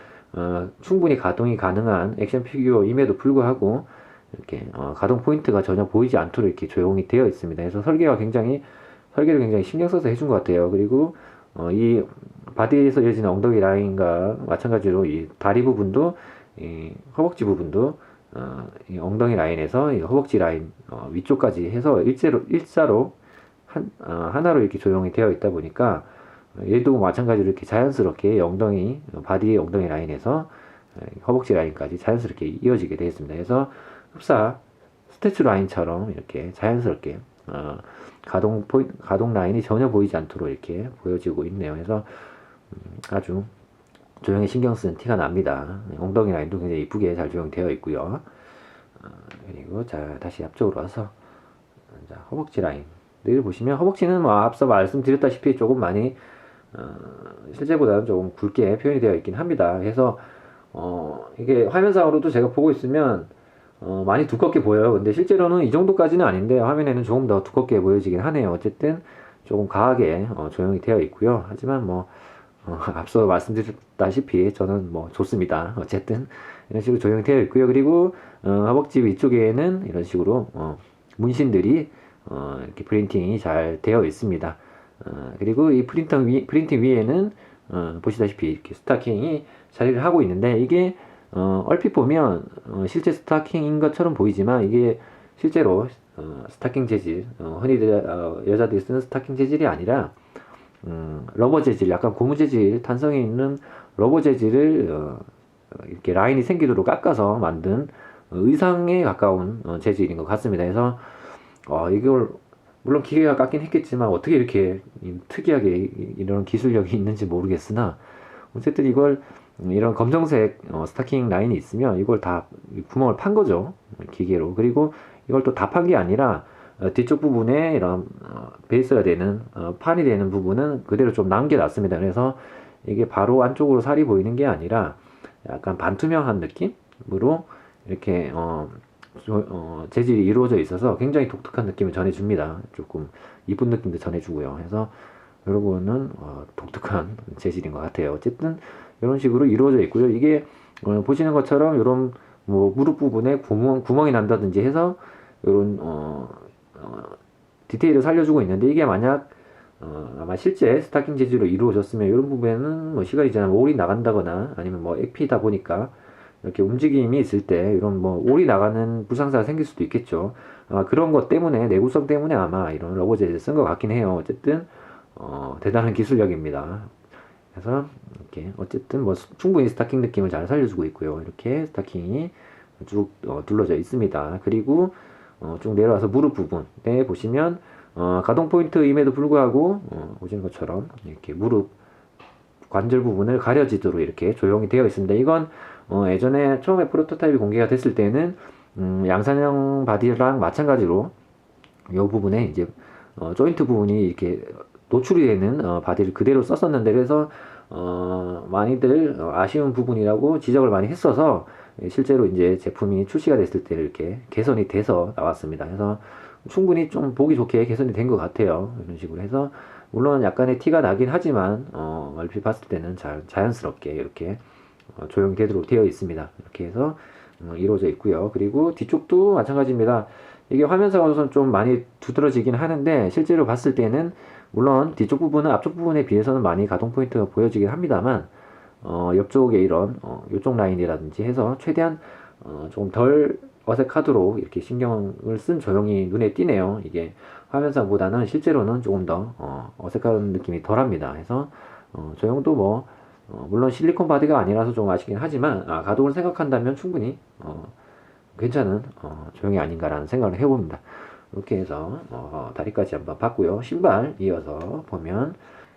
충분히 가동이 가능한 액션 피규어임에도 불구하고 이렇게 가동 포인트가 전혀 보이지 않도록 이렇게 조용히 되어 있습니다. 그래서 설계를 굉장히 신경 써서 해준 것 같아요. 그리고 이 바디에서 이어지는 엉덩이 라인과 마찬가지로 이 다리 부분도 이 허벅지 부분도 이 엉덩이 라인에서 이 허벅지 라인 위쪽까지 해서 일자로 하나로 이렇게 조용히 되어 있다 보니까 얘도 마찬가지로 이렇게 자연스럽게 엉덩이 바디의 엉덩이 라인에서 허벅지 라인까지 자연스럽게 이어지게 되어 있습니다. 그래서 흡사 스태츄 라인처럼 이렇게 자연스럽게 가동 라인이 전혀 보이지 않도록 이렇게 보여지고 있네요. 그래서 아주 조형에 신경 쓴 티가 납니다. 엉덩이 라인도 굉장히 이쁘게 잘 조형되어 있고요. 그리고 자 다시 앞쪽으로 와서 자, 허벅지 라인을 보시면 허벅지는 뭐 앞서 말씀드렸다시피 조금 많이 실제보다는 조금 굵게 표현이 되어 있긴 합니다. 그래서 이게 화면상으로도 제가 보고 있으면 많이 두껍게 보여요. 근데 실제로는 이 정도까지는 아닌데 화면에는 조금 더 두껍게 보여지긴 하네요. 어쨌든 조금 과하게 조형이 되어 있고요. 하지만 뭐 앞서 말씀드렸다시피 저는 뭐 좋습니다. 어쨌든 이런 식으로 조형이 되어 있고요. 그리고 허벅지 위쪽에는 이런 식으로 문신들이 이렇게 프린팅이 잘 되어 있습니다. 그리고 이 프린팅 위에는 보시다시피 이렇게 스타킹이 자리를 하고 있는데 이게 얼핏 보면 실제 스타킹인 것처럼 보이지만 이게 실제로 스타킹 재질 흔히 여자들이 쓰는 스타킹 재질이 아니라 러버 재질, 약간 고무 재질, 탄성이 있는 러버 재질을 이렇게 라인이 생기도록 깎아서 만든 의상에 가까운 재질인 것 같습니다. 그래서 이걸 물론 기계가 깎긴 했겠지만 어떻게 이렇게 특이하게 이런 기술력이 있는지 모르겠으나 어쨌든 이걸 이런 검정색 스타킹 라인이 있으면 이걸 다 구멍을 판 거죠, 기계로. 그리고 이걸 또 다 판 게 아니라 뒤쪽 부분에 이런 베이스가 되는 판이 되는 부분은 그대로 좀 남겨놨습니다. 그래서 이게 바로 안쪽으로 살이 보이는 게 아니라 약간 반투명한 느낌으로 이렇게 재질이 이루어져 있어서 굉장히 독특한 느낌을 전해줍니다. 조금 이쁜 느낌도 전해주고요. 그래서 여러분은 독특한 재질인 것 같아요. 어쨌든 이런 식으로 이루어져 있고요. 이게 보시는 것처럼 이런 뭐 무릎 부분에 구멍이 난다든지 해서 이런 디테일을 살려주고 있는데 이게 만약 아마 실제 스타킹 재질로 이루어졌으면 이런 부분에는 뭐 시간이 지나면 올이 나간다거나 아니면 뭐 액피다 보니까 이렇게 움직임이 있을 때 이런 뭐 올이 나가는 불상사가 생길 수도 있겠죠. 그런 것 때문에 내구성 때문에 아마 이런 러버 재질 쓴 것 같긴 해요. 어쨌든 대단한 기술력입니다. 그래서 이렇게 어쨌든 뭐 충분히 스타킹 느낌을 잘 살려주고 있고요. 이렇게 스타킹이 쭉 둘러져 있습니다. 그리고 쭉 내려와서 무릎 부분에 보시면 가동 포인트임에도 불구하고 보시는 것처럼 이렇게 무릎 관절 부분을 가려지도록 이렇게 조형이 되어 있습니다. 이건 예전에 처음에 프로토타입이 공개가 됐을 때는 양산형 바디랑 마찬가지로 이 부분에 이제 조인트 부분이 이렇게 노출이 되는 바디를 그대로 썼었는데, 그래서 많이들 아쉬운 부분이라고 지적을 많이 했어서 실제로 이제 제품이 출시가 됐을 때 이렇게 개선이 돼서 나왔습니다. 그래서 충분히 좀 보기 좋게 개선이 된 것 같아요. 이런 식으로 해서 물론 약간의 티가 나긴 하지만 얼핏 봤을 때는 자연스럽게 이렇게 조형되도록 되어 있습니다. 이렇게 해서 이루어져 있고요. 그리고 뒤쪽도 마찬가지입니다. 이게 화면상으로서는 좀 많이 두드러지긴 하는데 실제로 봤을 때는 물론 뒤쪽 부분은 앞쪽 부분에 비해서는 많이 가동 포인트가 보여지긴 합니다만 옆쪽에 이런 이쪽 라인이라든지 해서 최대한 조금 덜 어색하도록 이렇게 신경을 쓴 조형이 눈에 띄네요. 이게 화면상보다는 실제로는 조금 더 어색한 느낌이 덜합니다. 그래서 조형도 뭐 물론 실리콘 바디가 아니라서 좀 아쉽긴 하지만 가동을 생각한다면 충분히 괜찮은 조형이 아닌가라는 생각을 해봅니다. 이렇게 해서 다리까지 한번 봤고요. 신발 이어서 보면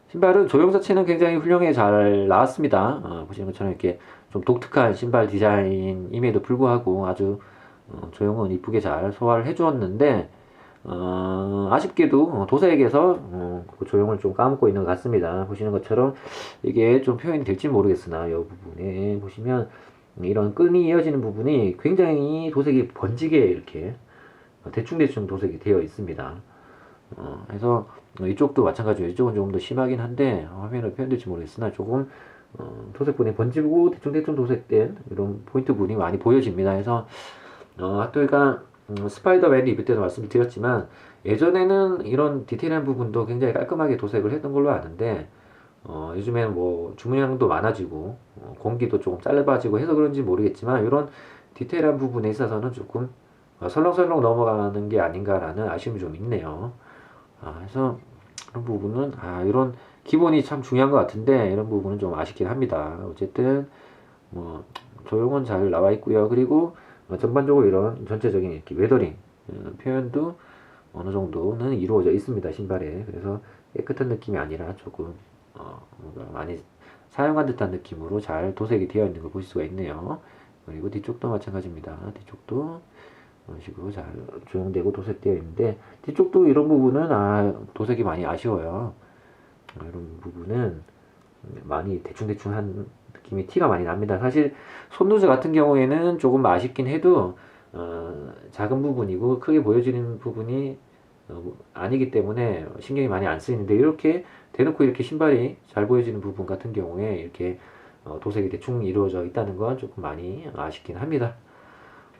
신발은 조형 자체는 굉장히 훌륭하게 잘 나왔습니다. 보시는 것처럼 이렇게 좀 독특한 신발 디자인임에도 불구하고 아주 조형은 이쁘게 잘 소화를 해주었는데 아쉽게도 도색에서 그 조형을 좀 까먹고 있는 것 같습니다. 보시는 것처럼 이게 좀 표현이 될지 모르겠으나 이 부분에 보시면 이런 끈이 이어지는 부분이 굉장히 도색이 번지게 이렇게 대충대충 도색이 되어 있습니다. 그래서 이쪽도 마찬가지로 이쪽은 조금 더 심하긴 한데 화면으로 표현될지 모르겠으나 조금 도색분이 번지고 대충대충 도색된 이런 포인트분이 많이 보여집니다. 그래서 핫토이가 스파이더맨 리뷰 때도 말씀드렸지만 예전에는 이런 디테일한 부분도 굉장히 깔끔하게 도색을 했던 걸로 아는데 요즘에는 뭐 주문량도 많아지고 공기도 조금 짧아지고 해서 그런지 모르겠지만 이런 디테일한 부분에 있어서는 조금 설렁설렁 넘어가는 게 아닌가라는 아쉬움이 좀 있네요. 그래서 이런 부분은 이런 기본이 참 중요한 것 같은데 이런 부분은 좀 아쉽긴 합니다. 어쨌든 뭐 조형은 잘 나와 있고요. 그리고 전반적으로 이런 전체적인 이렇게 웨더링 표현도 어느 정도는 이루어져 있습니다. 신발에. 그래서 깨끗한 느낌이 아니라 조금 뭔가 많이 사용한 듯한 느낌으로 잘 도색이 되어 있는 걸 보실 수가 있네요. 그리고 뒤쪽도 마찬가지입니다. 뒤쪽도 이런 식으로 잘 조형되고 도색되어 있는데 뒤쪽도 이런 부분은 도색이 많이 아쉬워요. 이런 부분은 많이 대충대충 한 느낌이 티가 많이 납니다. 사실 손노즈 같은 경우에는 조금 아쉽긴 해도 작은 부분이고 크게 보여지는 부분이 아니기 때문에 신경이 많이 안 쓰이는데 이렇게 대놓고 이렇게 신발이 잘 보여지는 부분 같은 경우에 이렇게 도색이 대충 이루어져 있다는 건 조금 많이 아쉽긴 합니다.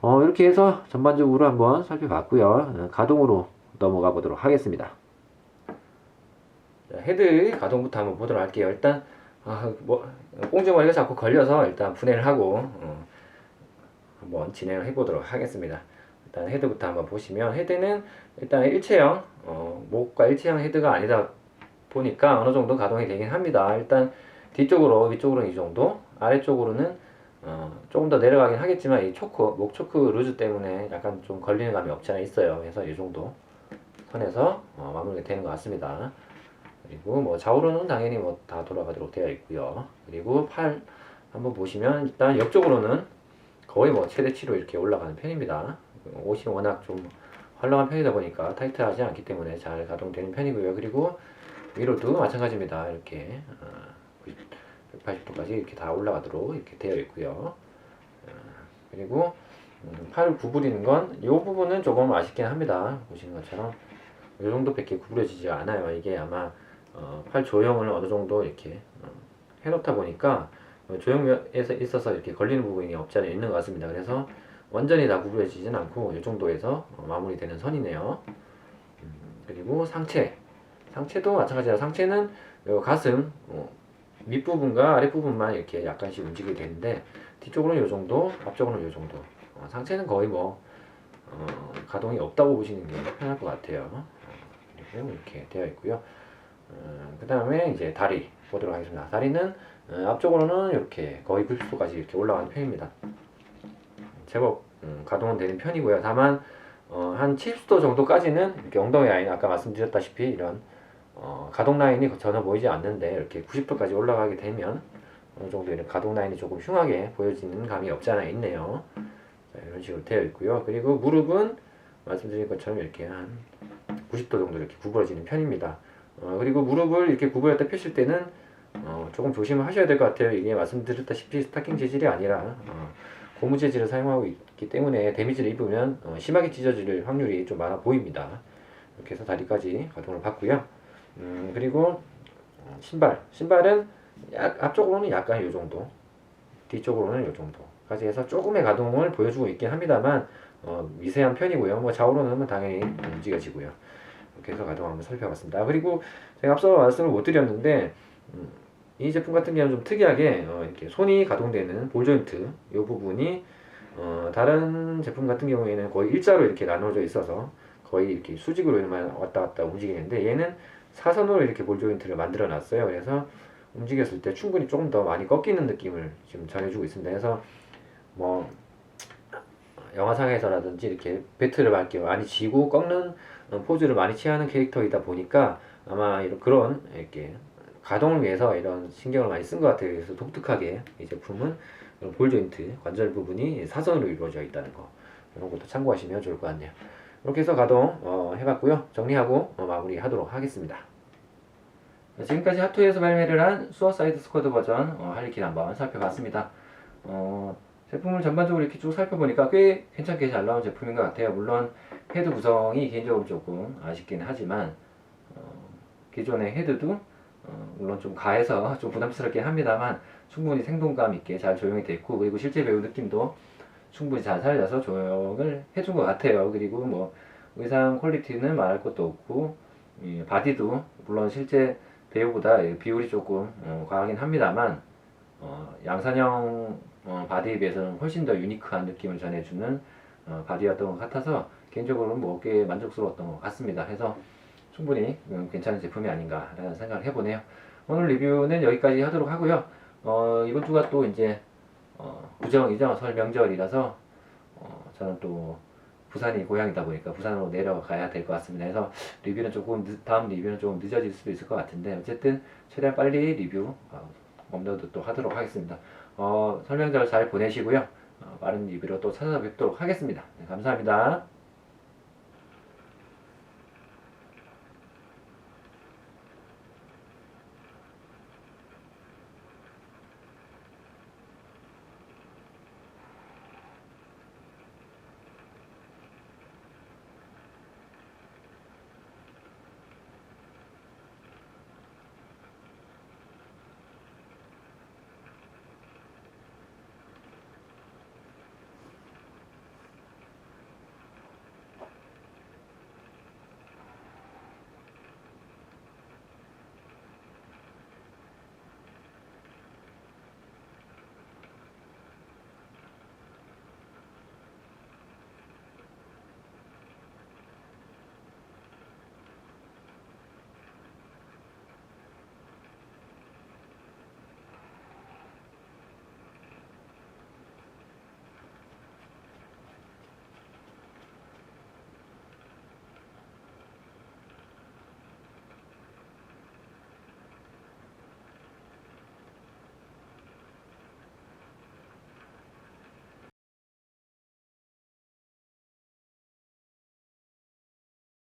이렇게 해서 전반적으로 한번 살펴봤고요. 가동으로 넘어가 보도록 하겠습니다. 자, 헤드 가동부터 한번 보도록 할게요. 일단 꽁지머리가 자꾸 걸려서 일단 분해를 하고 한번 진행을 해보도록 하겠습니다. 일단 헤드부터 한번 보시면 헤드는 일단 일체형 목과 일체형 헤드가 아니다 보니까 어느 정도 가동이 되긴 합니다. 일단 뒤쪽으로 위쪽으로는 이 정도, 아래쪽으로는 조금 더 내려가긴 하겠지만 이 목 초크 루즈 때문에 약간 좀 걸리는 감이 없지 않아 있어요. 그래서 이 정도 선에서 마무리가 되는 것 같습니다. 그리고 뭐 좌우로는 당연히 뭐 다 돌아가도록 되어 있고요. 그리고 팔 한번 보시면 일단 옆쪽으로는 거의 뭐 최대치로 이렇게 올라가는 편입니다. 옷이 워낙 좀 헐렁한 편이다 보니까 타이트하지 않기 때문에 잘 가동되는 편이고요. 그리고 위로도 마찬가지입니다. 이렇게 180도까지 이렇게 다 올라가도록 이렇게 되어 있고요. 그리고 팔을 구부리는 건 이 부분은 조금 아쉽긴 합니다. 보시는 것처럼 이 정도밖에 구부려지지 않아요. 이게 아마 팔 조형을 어느 정도 이렇게 해놓다 보니까 조형에서 있어서 이렇게 걸리는 부분이 없지 않아 있는 것 같습니다. 그래서 완전히 다 구부려지진 않고 이 정도에서 마무리되는 선이네요. 그리고 상체도 마찬가지라 상체는 요 가슴 밑부분과 아랫부분만 이렇게 약간씩 움직이게 되는데 뒤쪽으로는 이 정도, 앞쪽으로는 이 정도. 상체는 거의 뭐 가동이 없다고 보시는 게 편할 것 같아요. 그리고 이렇게 되어 있고요. 그 다음에 이제 다리 보도록 하겠습니다. 다리는 앞쪽으로는 이렇게 거의 90도까지 이렇게 올라가는 편입니다. 제법 가동은 되는 편이고요. 다만 한 70도 정도까지는 이렇게 엉덩이 라인 아까 말씀드렸다시피 이런 가동 라인이 전혀 보이지 않는데 이렇게 90도까지 올라가게 되면 어느 정도 이런 가동 라인이 조금 흉하게 보여지는 감이 없지 않아 있네요. 자, 이런 식으로 되어 있고요. 그리고 무릎은 말씀드린 것처럼 이렇게 한 90도 정도 이렇게 구부러지는 편입니다. 그리고 무릎을 이렇게 구부렸다 펴실 때는 조금 조심을 하셔야 될 것 같아요. 이게 말씀드렸다시피 스타킹 재질이 아니라 고무 재질을 사용하고 있기 때문에 데미지를 입으면 심하게 찢어질 확률이 좀 많아 보입니다. 이렇게 해서 다리까지 가동을 받고요. 그리고 신발은 앞쪽으로는 약간 이 정도, 뒤쪽으로는 이 정도까지 해서 조금의 가동을 보여주고 있긴 합니다만 미세한 편이고요. 뭐 좌우로 넣으면 당연히 움직여지고요. 이렇게 해서 가동 한번 살펴봤습니다. 그리고 제가 앞서 말씀을 못 드렸는데 이 제품 같은 경우는 좀 특이하게 이렇게 손이 가동되는 볼 조인트 이 부분이 다른 제품 같은 경우에는 거의 일자로 이렇게 나눠져 있어서 거의 이렇게 수직으로만 왔다 갔다 움직이는데 얘는 사선으로 이렇게 볼 조인트를 만들어 놨어요. 그래서 움직였을 때 충분히 조금 더 많이 꺾이는 느낌을 지금 전해주고 있습니다. 그래서 뭐 영화상에서라든지 이렇게 배트를 많이 쥐고 꺾는 포즈를 많이 취하는 캐릭터이다 보니까 아마 그런 이렇게 가동을 위해서 이런 신경을 많이 쓴 것 같아요. 그래서 독특하게 이 제품은 볼 조인트 관절 부분이 사선으로 이루어져 있다는 거, 이런 것도 참고하시면 좋을 것 같네요. 이렇게 해서 가동 해봤고요. 정리하고 마무리하도록 하겠습니다. 지금까지 핫토이에서 발매를 한 수어사이드 스쿼드 버전 할리퀸 한번 살펴봤습니다. 제품을 전반적으로 이렇게 쭉 살펴보니까 꽤 괜찮게 잘 나온 제품인 것 같아요. 물론 헤드 구성이 개인적으로 조금 아쉽긴 하지만 기존의 헤드도 물론 좀 가해서 좀 부담스럽긴 합니다만 충분히 생동감 있게 잘 조형이 됐고, 그리고 실제 배우 느낌도 충분히 잘 살려서 조형을 해준 것 같아요. 그리고 뭐 의상 퀄리티는 말할 것도 없고, 바디도 물론 실제 배우보다 비율이 조금 과하긴 합니다만 양산형 바디에 비해서는 훨씬 더 유니크한 느낌을 전해주는 바디였던 것 같아서 개인적으로는 뭐 꽤 만족스러웠던 것 같습니다. 그래서 충분히 괜찮은 제품이 아닌가라는 생각을 해보네요. 오늘 리뷰는 여기까지 하도록 하고요. 이번 주가 또 이제 구정이죠. 설 명절이라서 저는 또 부산이 고향이다 보니까 부산으로 내려가야 될 것 같습니다. 그래서 리뷰는 조금 다음 리뷰는 조금 늦어질 수도 있을 것 같은데 어쨌든 최대한 빨리 리뷰 업로드 또 하도록 하겠습니다. 설 명절 잘 보내시고요. 빠른 리뷰로 또 찾아뵙도록 하겠습니다. 네, 감사합니다.